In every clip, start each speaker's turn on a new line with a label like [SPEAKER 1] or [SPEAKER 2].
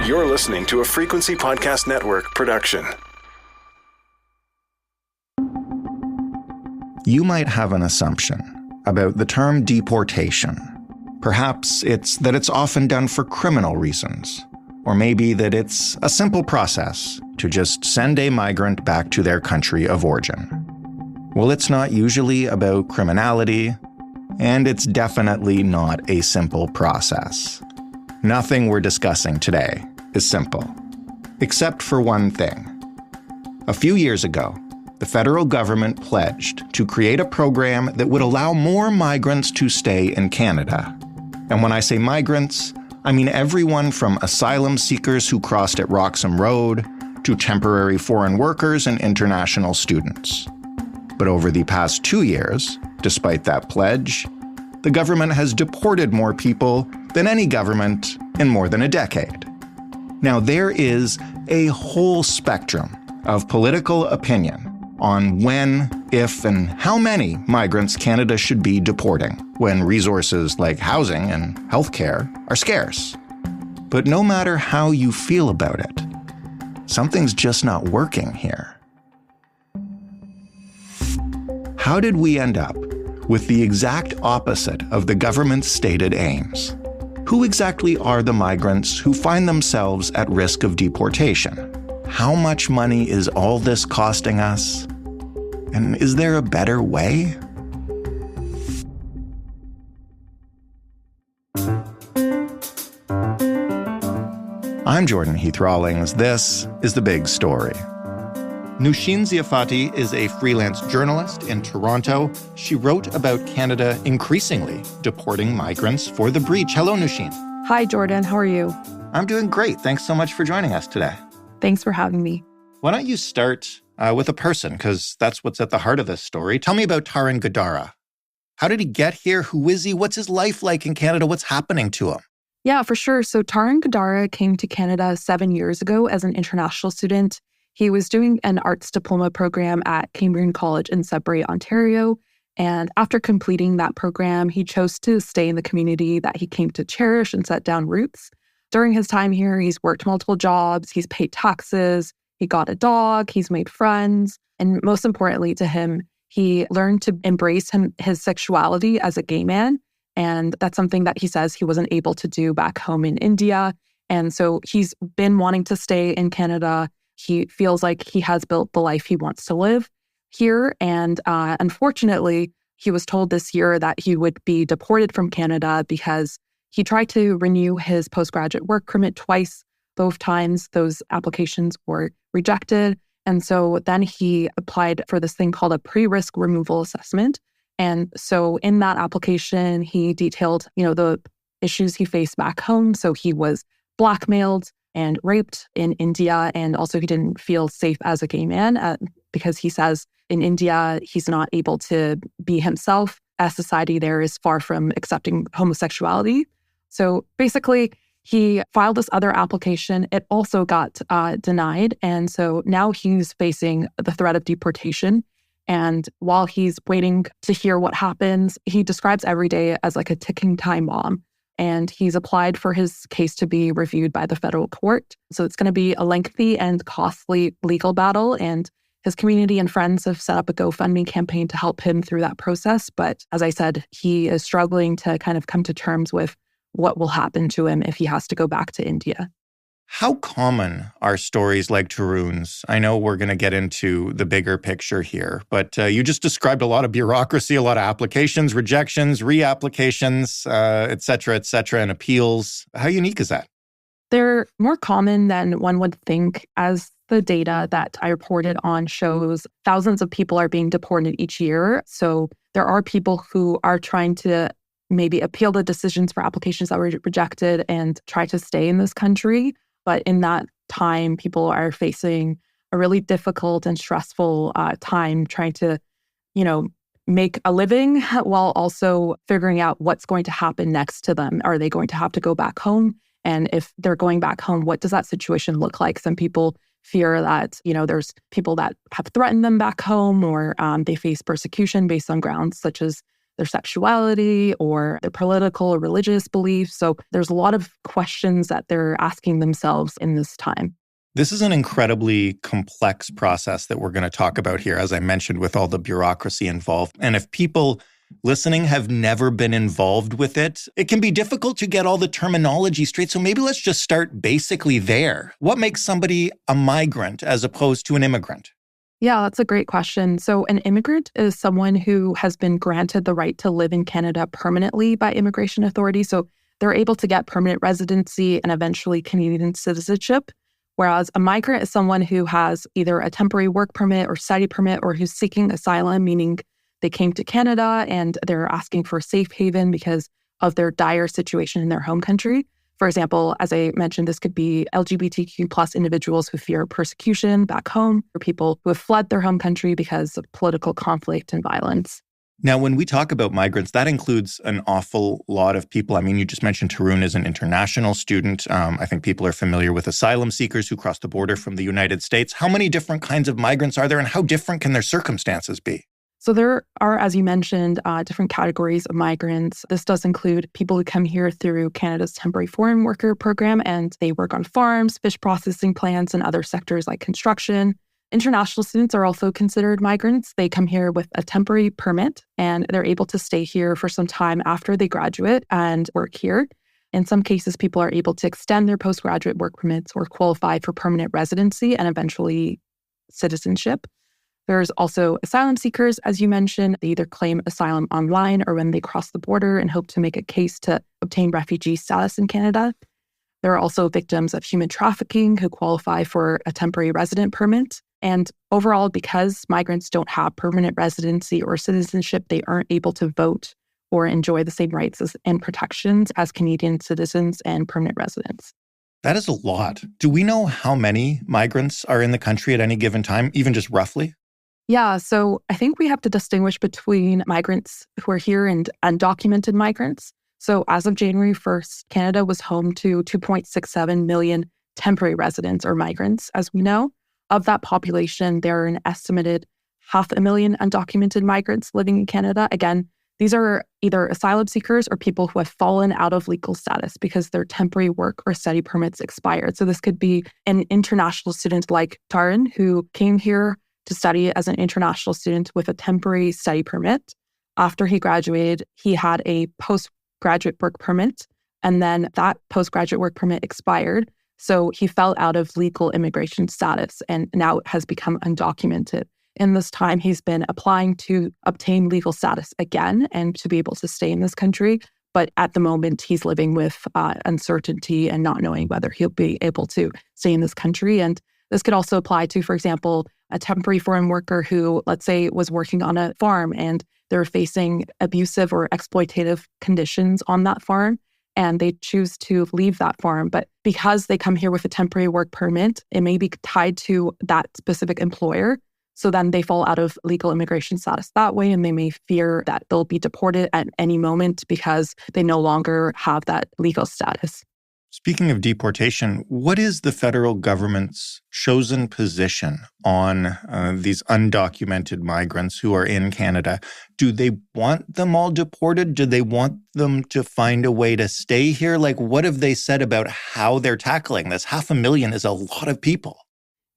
[SPEAKER 1] You're listening to a Frequency Podcast Network production.
[SPEAKER 2] You might have an assumption about the term deportation. Perhaps it's that it's often done for criminal reasons, or maybe that it's a simple process to just send a migrant back to their country of origin. Well, it's not usually about criminality, and it's definitely not a simple process. Nothing we're discussing today is simple, except for one thing. A few years ago, the federal government pledged to create a program that would allow more migrants to stay in Canada. And when I say migrants, I mean everyone from asylum seekers who crossed at Roxham Road to temporary foreign workers and international students. But over the past 2 years, despite that pledge, the government has deported more people than any government in more than a decade. Now, there is a whole spectrum of political opinion on when, if, and how many migrants Canada should be deporting when resources like housing and healthcare are scarce. But no matter how you feel about it, something's just not working here. How did we end up with the exact opposite of the government's stated aims? Who exactly are the migrants who find themselves at risk of deportation? How much money is all this costing us? And is there a better way? I'm Jordan Heath Rawlings. This is The Big Story. Noushin Ziafati is a freelance journalist in Toronto. She wrote about Canada increasingly deporting migrants for the breach. Hello, Noushin.
[SPEAKER 3] Hi, Jordan. How are you?
[SPEAKER 2] I'm doing great. Thanks so much for joining us today.
[SPEAKER 3] Thanks for having me.
[SPEAKER 2] Why don't you start with a person, because that's what's at the heart of this story. Tell me about Taran Gadara. How did he get here? Who is he? What's his life like in Canada? What's happening to him?
[SPEAKER 3] Yeah, for sure. So Taran Gadara came to Canada 7 years ago as an international student. He was doing an arts diploma program at Cambrian College in Sudbury, Ontario. And after completing that program, he chose to stay in the community that he came to cherish and set down roots. During his time here, he's worked multiple jobs, he's paid taxes, he got a dog, he's made friends. And most importantly to him, he learned to embrace his sexuality as a gay man. And that's something that he says he wasn't able to do back home in India. And so he's been wanting to stay in Canada. He feels like he has built the life he wants to live here. And unfortunately, he was told this year that he would be deported from Canada because he tried to renew his postgraduate work permit twice. Both times, those applications were rejected. And so then he applied for this thing called a pre-risk removal assessment. And so in that application, he detailed, the issues he faced back home. So he was blackmailed and raped in India. And also he didn't feel safe as a gay man because he says in India, he's not able to be himself as society there is far from accepting homosexuality. So basically, he filed this other application. It also got denied. And so now he's facing the threat of deportation. And while he's waiting to hear what happens, he describes every day as like a ticking time bomb. And he's applied for his case to be reviewed by the federal court. So it's going to be a lengthy and costly legal battle. And his community and friends have set up a GoFundMe campaign to help him through that process. But as I said, he is struggling to kind of come to terms with what will happen to him if he has to go back to India.
[SPEAKER 2] How common are stories like Taran's? I know we're going to get into the bigger picture here, but you just described a lot of bureaucracy, a lot of applications, rejections, reapplications, et cetera, and appeals. How unique is that?
[SPEAKER 3] They're more common than one would think. As the data that I reported on shows, thousands of people are being deported each year. So there are people who are trying to maybe appeal the decisions for applications that were rejected and try to stay in this country. But in that time, people are facing a really difficult and stressful time trying to, make a living while also figuring out what's going to happen next to them. Are they going to have to go back home? And if they're going back home, what does that situation look like? Some people fear that, there's people that have threatened them back home or they face persecution based on grounds such as their sexuality or their political or religious beliefs. So there's a lot of questions that they're asking themselves in this time.
[SPEAKER 2] This is an incredibly complex process that we're going to talk about here, as I mentioned, with all the bureaucracy involved. And if people listening have never been involved with it, it can be difficult to get all the terminology straight. So maybe let's just start basically there. What makes somebody a migrant as opposed to an immigrant?
[SPEAKER 3] Yeah, that's a great question. So an immigrant is someone who has been granted the right to live in Canada permanently by immigration authorities. So they're able to get permanent residency and eventually Canadian citizenship. Whereas a migrant is someone who has either a temporary work permit or study permit or who's seeking asylum, meaning they came to Canada and they're asking for a safe haven because of their dire situation in their home country. For example, as I mentioned, this could be LGBTQ plus individuals who fear persecution back home, or people who have fled their home country because of political conflict and violence.
[SPEAKER 2] Now, when we talk about migrants, that includes an awful lot of people. I mean, you just mentioned Taran is an international student. I think people are familiar with asylum seekers who cross the border from the United States. How many different kinds of migrants are there, and how different can their circumstances be?
[SPEAKER 3] So there are, as you mentioned, different categories of migrants. This does include people who come here through Canada's temporary foreign worker program, and they work on farms, fish processing plants, and other sectors like construction. International students are also considered migrants. They come here with a temporary permit, and they're able to stay here for some time after they graduate and work here. In some cases, people are able to extend their postgraduate work permits or qualify for permanent residency and eventually citizenship. There's also asylum seekers, as you mentioned. They either claim asylum online or when they cross the border and hope to make a case to obtain refugee status in Canada. There are also victims of human trafficking who qualify for a temporary resident permit. And overall, because migrants don't have permanent residency or citizenship, they aren't able to vote or enjoy the same rights and protections as Canadian citizens and permanent residents.
[SPEAKER 2] That is a lot. Do we know how many migrants are in the country at any given time, even just roughly?
[SPEAKER 3] Yeah, so I think we have to distinguish between migrants who are here and undocumented migrants. So as of January 1st, Canada was home to 2.67 million temporary residents or migrants, as we know. Of that population, there are an estimated 500,000 undocumented migrants living in Canada. Again, these are either asylum seekers or people who have fallen out of legal status because their temporary work or study permits expired. So this could be an international student like Taran, who came here to study as an international student with a temporary study permit. After he graduated, he had a postgraduate work permit, and then that postgraduate work permit expired. So he fell out of legal immigration status and now has become undocumented. In this time, he's been applying to obtain legal status again and to be able to stay in this country. But at the moment, he's living with uncertainty and not knowing whether he'll be able to stay in this country. And this could also apply to, for example, a temporary foreign worker who, let's say, was working on a farm and they're facing abusive or exploitative conditions on that farm, and they choose to leave that farm. But because they come here with a temporary work permit, it may be tied to that specific employer. So then they fall out of legal immigration status that way, and they may fear that they'll be deported at any moment because they no longer have that legal status.
[SPEAKER 2] Speaking of deportation, what is the federal government's chosen position on these undocumented migrants who are in Canada? Do they want them all deported? Do they want them to find a way to stay here? Like, what have they said about how they're tackling this? 500,000 is a lot of people.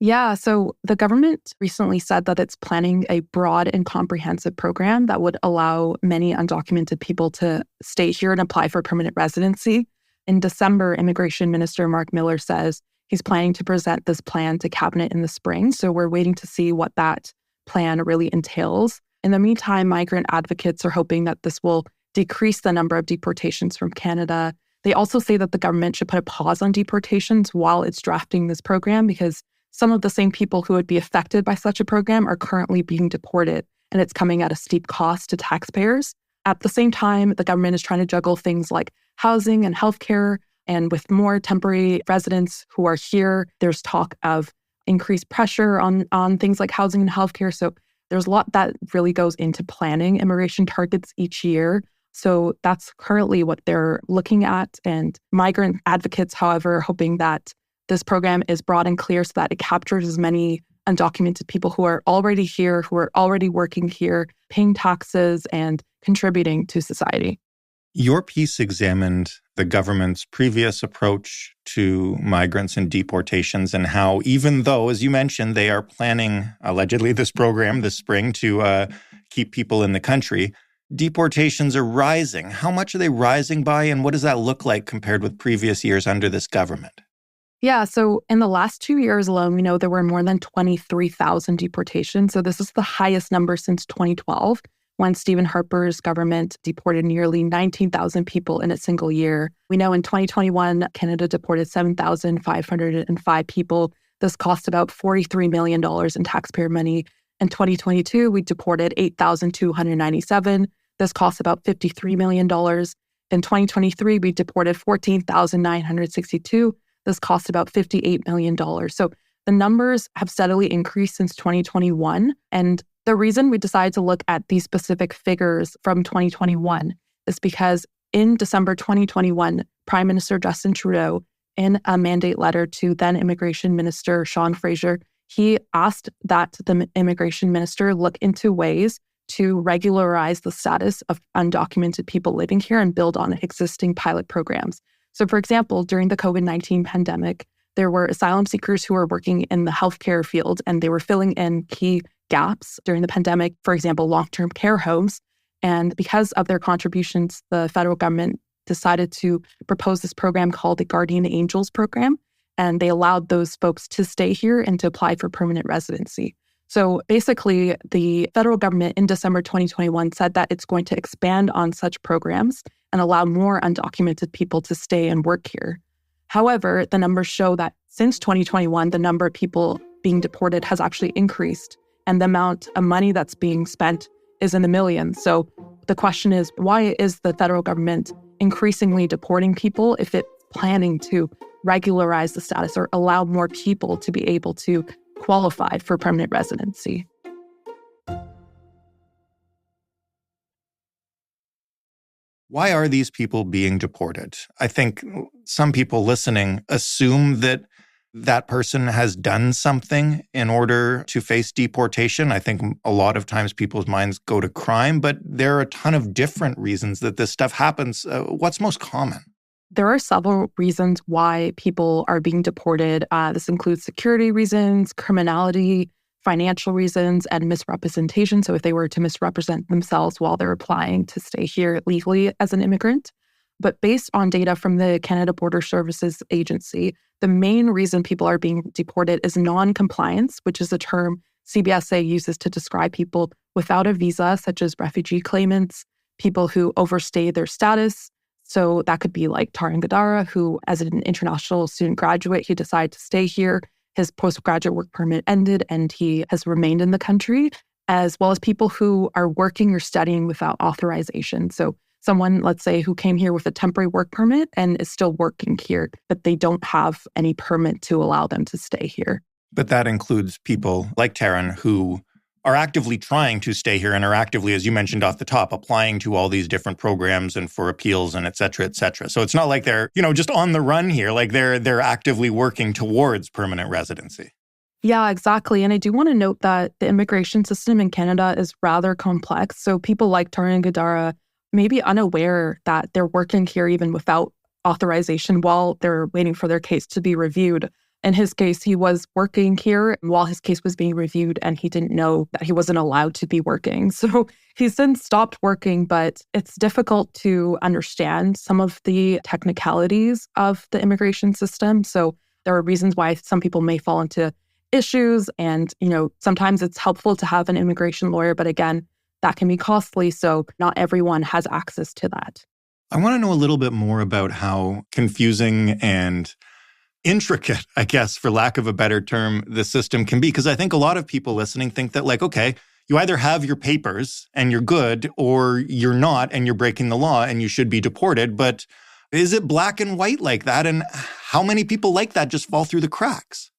[SPEAKER 3] Yeah, so the government recently said that it's planning a broad and comprehensive program that would allow many undocumented people to stay here and apply for permanent residency. In December, Immigration Minister Mark Miller says he's planning to present this plan to Cabinet in the spring. So we're waiting to see what that plan really entails. In the meantime, migrant advocates are hoping that this will decrease the number of deportations from Canada. They also say that the government should put a pause on deportations while it's drafting this program because some of the same people who would be affected by such a program are currently being deported, and it's coming at a steep cost to taxpayers. At the same time, the government is trying to juggle things like housing and healthcare. And with more temporary residents who are here, there's talk of increased pressure on things like housing and healthcare. So there's a lot that really goes into planning immigration targets each year. So that's currently what they're looking at. And migrant advocates, however, are hoping that this program is broad and clear so that it captures as many undocumented people who are already here, who are already working here, paying taxes and contributing to society.
[SPEAKER 2] Your piece examined the government's previous approach to migrants and deportations and how, even though, as you mentioned, they are planning, allegedly, this program this spring to keep people in the country, deportations are rising. How much are they rising by, and what does that look like compared with previous years under this government?
[SPEAKER 3] Yeah, so in the last 2 years alone, we know there were more than 23,000 deportations. So this is the highest number since 2012, when Stephen Harper's government deported nearly 19,000 people in a single year. We know in 2021, Canada deported 7,505 people. This cost about $43 million in taxpayer money. In 2022, we deported 8,297. This cost about $53 million. In 2023, we deported 14,962. This cost about $58 million. So the numbers have steadily increased since 2021. And the reason we decided to look at these specific figures from 2021 is because in December 2021, Prime Minister Justin Trudeau, in a mandate letter to then Immigration Minister Sean Fraser, he asked that the immigration minister look into ways to regularize the status of undocumented people living here and build on existing pilot programs. So, for example, during the COVID-19 pandemic, there were asylum seekers who were working in the healthcare field, and they were filling in key gaps during the pandemic, for example, long-term care homes. And because of their contributions, the federal government decided to propose this program called the Guardian Angels program, and they allowed those folks to stay here and to apply for permanent residency. So basically, the federal government in December 2021 said that it's going to expand on such programs and allow more undocumented people to stay and work here. However, the numbers show that since 2021, the number of people being deported has actually increased, and the amount of money that's being spent is in the millions. So the question is, why is the federal government increasingly deporting people if it's planning to regularize the status or allow more people to be able to qualify for permanent residency?
[SPEAKER 2] Why are these people being deported? I think some people listening assume that that person has done something in order to face deportation. I think a lot of times people's minds go to crime, but there are a ton of different reasons that this stuff happens. What's most common?
[SPEAKER 3] There are several reasons why people are being deported. This includes security reasons, criminality, financial reasons, and misrepresentation. So if they were to misrepresent themselves while they're applying to stay here legally as an immigrant. But based on data from the Canada Border Services Agency, the main reason people are being deported is non-compliance, which is a term CBSA uses to describe people without a visa, such as refugee claimants, people who overstay their status. So that could be like Taran Gadara, who, as an international student graduate, he decided to stay here. His postgraduate work permit ended and he has remained in the country, as well as people who are working or studying without authorization. So someone, let's say, who came here with a temporary work permit and is still working here, but they don't have any permit to allow them to stay here.
[SPEAKER 2] But that includes people like Taran who are actively trying to stay here and are actively, as you mentioned off the top, applying to all these different programs and for appeals and et cetera, et cetera. So it's not like they're, just on the run here, like they're actively working towards permanent residency.
[SPEAKER 3] Yeah, exactly. And I do want to note that the immigration system in Canada is rather complex. So people like Taran Gadara may be unaware that they're working here even without authorization while they're waiting for their case to be reviewed. In his case, he was working here while his case was being reviewed, and he didn't know that he wasn't allowed to be working. So he's since stopped working, but it's difficult to understand some of the technicalities of the immigration system. So there are reasons why some people may fall into issues. And, sometimes it's helpful to have an immigration lawyer, but again, that can be costly. So not everyone has access to that.
[SPEAKER 2] I want to know a little bit more about how confusing and intricate, I guess, for lack of a better term, the system can be. Because I think a lot of people listening think that, okay, you either have your papers and you're good, or you're not and you're breaking the law and you should be deported. But is it black and white like that? And how many people like that just fall through the cracks?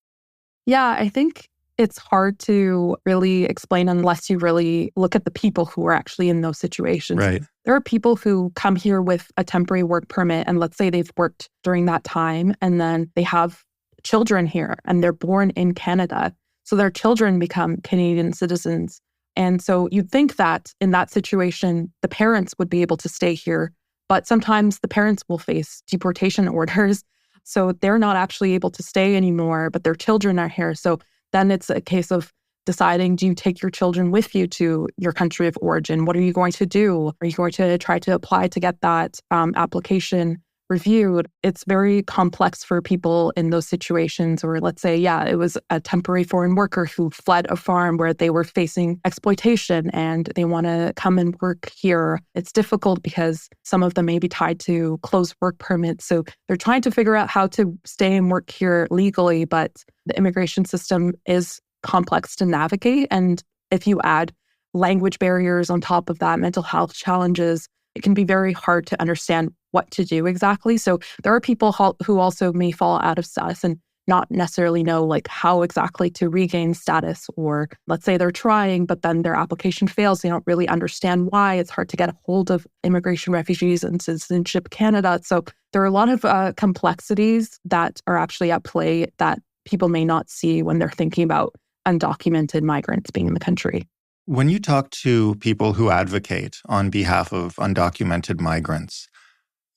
[SPEAKER 3] Yeah, I think it's hard to really explain unless you really look at the people who are actually in those situations.
[SPEAKER 2] Right.
[SPEAKER 3] There are people who come here with a temporary work permit, and let's say they've worked during that time, and then they have children here, and they're born in Canada. So their children become Canadian citizens. And so you'd think that in that situation, the parents would be able to stay here, but sometimes the parents will face deportation orders. So they're not actually able to stay anymore, but their children are here. So then it's a case of deciding, do you take your children with you to your country of origin? What are you going to do? Are you going to try to apply to get that application reviewed? It's very complex for people in those situations. Or let's say, it was a temporary foreign worker who fled a farm where they were facing exploitation and they want to come and work here. It's difficult because some of them may be tied to closed work permits. So they're trying to figure out how to stay and work here legally, but the immigration system is complex to navigate. And if you add language barriers on top of that, mental health challenges, it can be very hard to understand what to do exactly. So there are people who also may fall out of status and not necessarily know how exactly to regain status, or let's say they're trying, but then their application fails. They don't really understand why. It's hard to get a hold of Immigration, Refugees, and Citizenship Canada. So there are a lot of complexities that are actually at play that people may not see when they're thinking about undocumented migrants being in the country.
[SPEAKER 2] When you talk to people who advocate on behalf of undocumented migrants,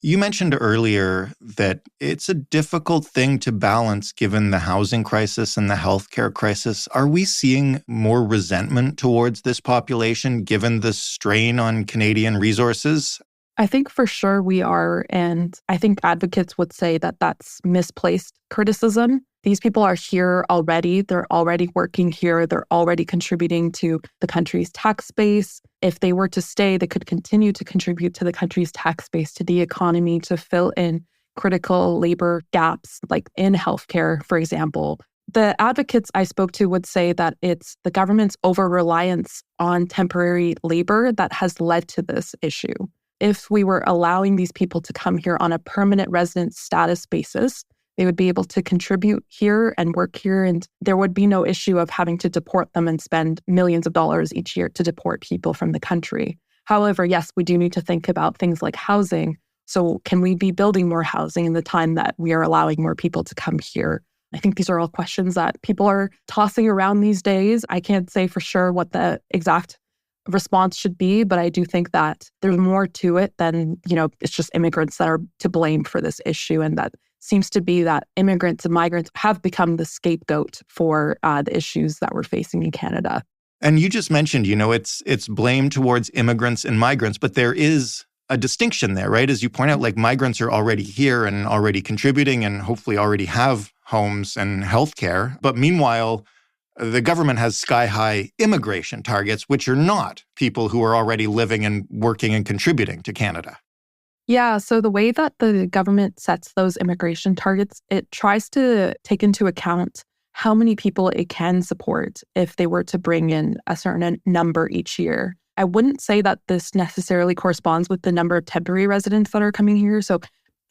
[SPEAKER 2] you mentioned earlier that it's a difficult thing to balance given the housing crisis and the healthcare crisis. Are we seeing more resentment towards this population given the strain on Canadian resources?
[SPEAKER 3] I think for sure we are. And I think advocates would say that that's misplaced criticism. These people are here already. They're already working here. They're already contributing to the country's tax base. If they were to stay, they could continue to contribute to the country's tax base, to the economy, to fill in critical labor gaps, like in healthcare, for example. The advocates I spoke to would say that it's the government's over-reliance on temporary labor that has led to this issue. If we were allowing these people to come here on a permanent resident status basis, they would be able to contribute here and work here, and there would be no issue of having to deport them and spend millions of dollars each year to deport people from the country. However, yes, we do need to think about things like housing. So can we be building more housing in the time that we are allowing more people to come here? I think these are all questions that people are tossing around these days. I can't say for sure what the exact response should be, but I do think that there's more to it than, it's just immigrants that are to blame for this issue. And that seems to be that immigrants and migrants have become the scapegoat for the issues that we're facing in Canada.
[SPEAKER 2] And you just mentioned, it's blame towards immigrants and migrants, but there is a distinction there, right? As you point out, migrants are already here and already contributing and hopefully already have homes and healthcare. But meanwhile, the government has sky-high immigration targets, which are not people who are already living and working and contributing to Canada.
[SPEAKER 3] Yeah, so the way that the government sets those immigration targets, it tries to take into account how many people it can support if they were to bring in a certain number each year. I wouldn't say that this necessarily corresponds with the number of temporary residents that are coming here. So,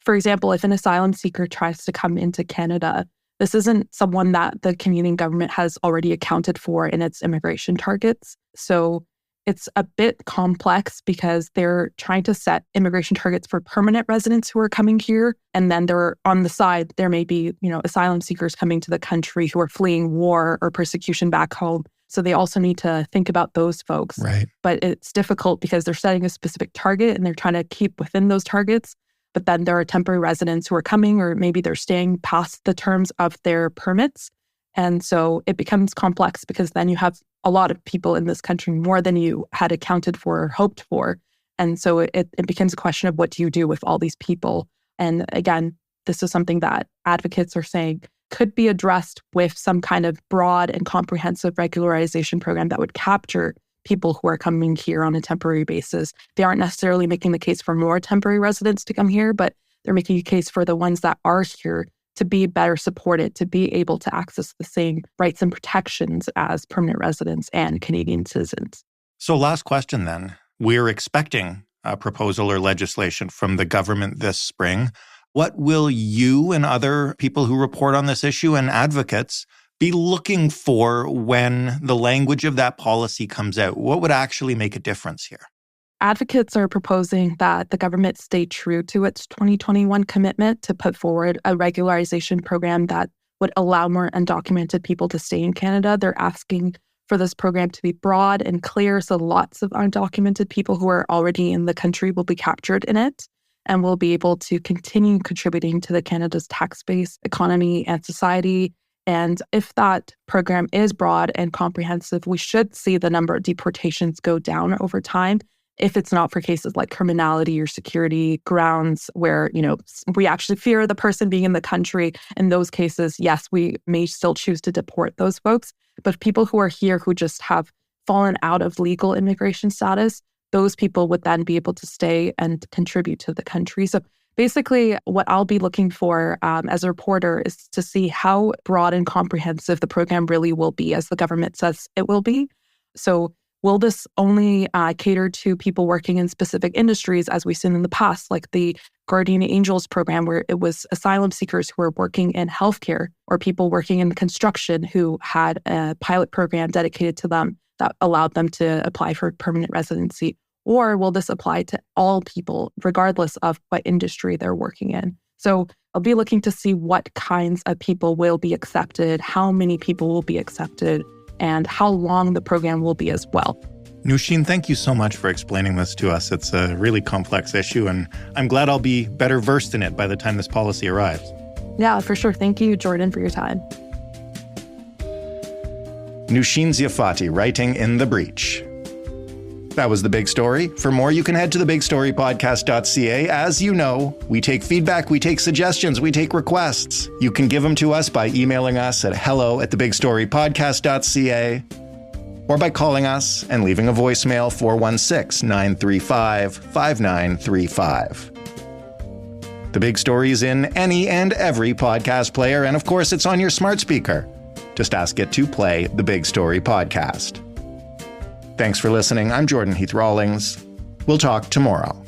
[SPEAKER 3] for example, if an asylum seeker tries to come into Canada, this isn't someone that the Canadian government has already accounted for in its immigration targets. So it's a bit complex because they're trying to set immigration targets for permanent residents who are coming here. And then on the side, there may be, asylum seekers coming to the country who are fleeing war or persecution back home. So they also need to think about those folks.
[SPEAKER 2] Right.
[SPEAKER 3] But it's difficult because they're setting a specific target and they're trying to keep within those targets. But then there are temporary residents who are coming, or maybe they're staying past the terms of their permits. And so it becomes complex because then you have a lot of people in this country, more than you had accounted for or hoped for. And so it becomes a question of what do you do with all these people? And again, this is something that advocates are saying could be addressed with some kind of broad and comprehensive regularization program that would capture people who are coming here on a temporary basis. They aren't necessarily making the case for more temporary residents to come here, but they're making a case for the ones that are here to be better supported, to be able to access the same rights and protections as permanent residents and Canadian citizens.
[SPEAKER 2] So last question then. We're expecting a proposal or legislation from the government this spring. What will you and other people who report on this issue and advocates be looking for when the language of that policy comes out? What would actually make a difference here?
[SPEAKER 3] Advocates are proposing that the government stay true to its 2021 commitment to put forward a regularization program that would allow more undocumented people to stay in Canada. They're asking for this program to be broad and clear, so lots of undocumented people who are already in the country will be captured in it and will be able to continue contributing to Canada's tax base, economy, and society. And if that program is broad and comprehensive, we should see the number of deportations go down over time. If it's not for cases like criminality or security grounds where, we actually fear the person being in the country. In those cases, yes, we may still choose to deport those folks. But people who are here who just have fallen out of legal immigration status, those people would then be able to stay and contribute to the country. So basically, what I'll be looking for as a reporter is to see how broad and comprehensive the program really will be, as the government says it will be. So will this only cater to people working in specific industries, as we've seen in the past, like the Guardian Angels program, where it was asylum seekers who were working in healthcare, or people working in construction who had a pilot program dedicated to them that allowed them to apply for permanent residency? Or will this apply to all people, regardless of what industry they're working in? So I'll be looking to see what kinds of people will be accepted, how many people will be accepted, and how long the program will be as well.
[SPEAKER 2] Noushin, thank you so much for explaining this to us. It's a really complex issue, and I'm glad I'll be better versed in it by the time this policy arrives.
[SPEAKER 3] Yeah, for sure. Thank you, Jordan, for your time.
[SPEAKER 2] Noushin Ziafati, writing in The Breach. That was The Big Story. For more, you can head to thebigstorypodcast.ca. As you know, we take feedback, we take suggestions, we take requests. You can give them to us by emailing us at hello@thebigstorypodcast.ca or by calling us and leaving a voicemail 416-935-5935. The Big Story is in any and every podcast player, and of course, it's on your smart speaker. Just ask it to play The Big Story Podcast. Thanks for listening. I'm Jordan Heath Rawlings. We'll talk tomorrow.